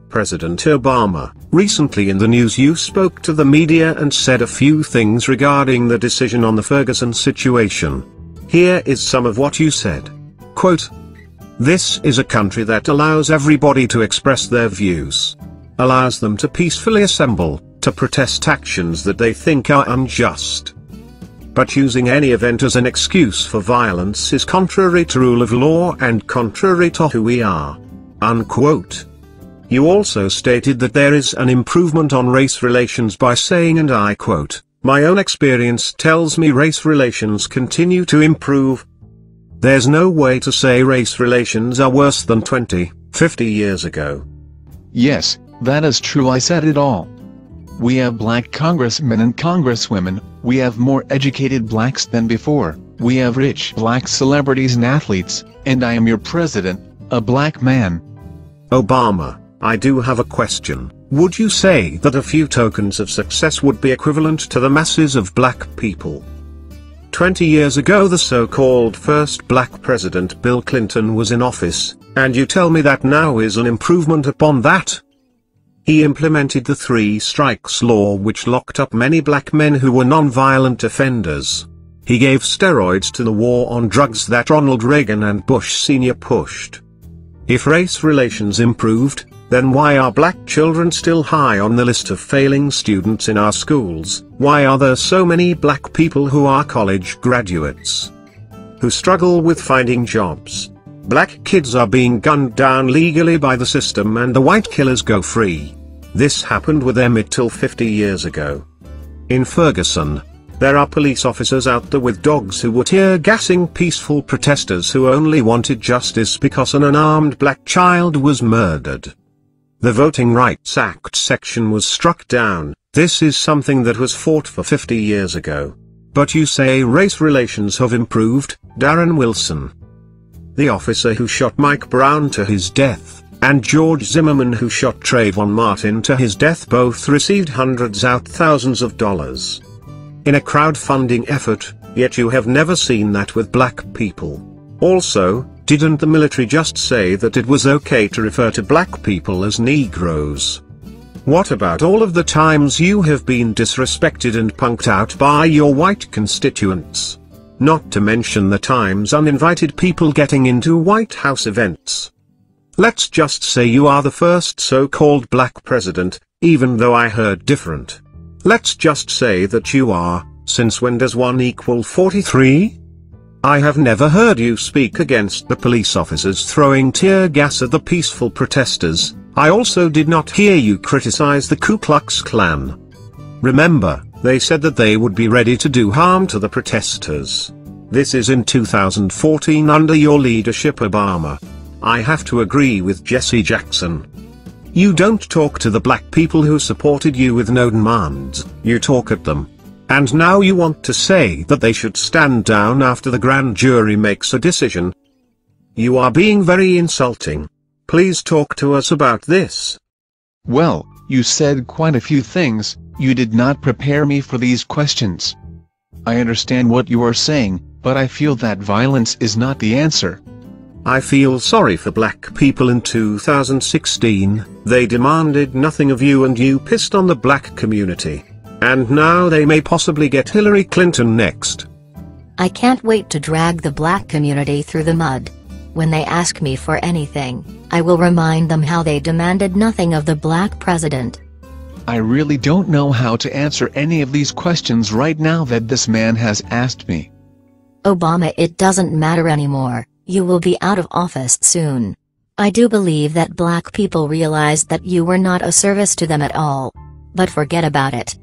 President Obama, recently in the news you spoke to the media and said a few things regarding the decision on the Ferguson situation. Here is some of what you said. Quote, "This is a country that allows everybody to express their views. Allows them to peacefully assemble, to protest actions that they think are unjust. But using any event as an excuse for violence is contrary to rule of law and contrary to who we are." Unquote. You also stated that there is an improvement on race relations by saying, and I quote, "My own experience tells me race relations continue to improve. There's no way to say race relations are worse than 20, 50 years ago." Yes, that is true. I said it all. We have black congressmen and congresswomen, we have more educated blacks than before, we have rich black celebrities and athletes, and I am your president, a black man. Obama, I do have a question. Would you say that a few tokens of success would be equivalent to the masses of black people? 20 years ago the so-called first black president Bill Clinton was in office, and you tell me that now is an improvement upon that? He implemented the 3 strikes law, which locked up many black men who were non-violent offenders. He gave steroids to the war on drugs that Ronald Reagan and Bush Sr. pushed. If race relations improved, then why are black children still high on the list of failing students in our schools? Why are there so many black people who are college graduates, who struggle with finding jobs? Black kids are being gunned down legally by the system and the white killers go free. This happened with Emmett Till 50 years ago. In Ferguson, there are police officers out there with dogs who were tear-gassing peaceful protesters who only wanted justice because an unarmed black child was murdered. The Voting Rights Act section was struck down. This is something that was fought for 50 years ago. But you say race relations have improved, Darren Wilson. The officer who shot Mike Brown to his death, and George Zimmerman who shot Trayvon Martin to his death both received hundreds out thousands of dollars in a crowdfunding effort, yet you have never seen that with black people. Also, didn't the military just say that it was okay to refer to black people as Negroes? What about all of the times you have been disrespected and punked out by your white constituents? Not to mention the times uninvited people getting into White House events. Let's just say you are the first so-called black president, even though I heard different. Let's just say that you are. Since when does 1 equal 43? I have never heard you speak against the police officers throwing tear gas at the peaceful protesters. I also did not hear you criticize the Ku Klux Klan. Remember, they said that they would be ready to do harm to the protesters. This is in 2014 under your leadership, Obama. I have to agree with Jesse Jackson. You don't talk to the black people who supported you with no demands, you talk at them. And now you want to say that they should stand down after the grand jury makes a decision. You are being very insulting. Please talk to us about this. Well, you said quite a few things. You did not prepare me for these questions. I understand what you are saying, but I feel that violence is not the answer. I feel sorry for black people in 2016, they demanded nothing of you and you pissed on the black community. And now they may possibly get Hillary Clinton next. I can't wait to drag the black community through the mud. When they ask me for anything, I will remind them how they demanded nothing of the black president. I really don't know how to answer any of these questions right now that this man has asked me. Obama, it doesn't matter anymore. You will be out of office soon. I do believe that black people realized that you were not a service to them at all. But forget about it.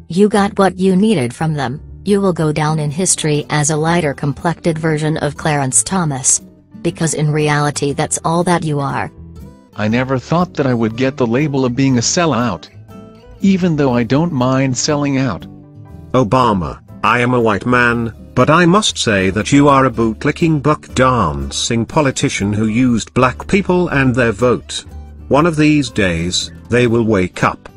You got what you needed from them. You will go down in history as a lighter-complected version of Clarence Thomas. Because in reality that's all that you are. I never thought that I would get the label of being a sellout. Even though I don't mind selling out. Obama, I am a white man, but I must say that you are a bootlicking, buck-dancing politician who used black people and their vote. One of these days, they will wake up.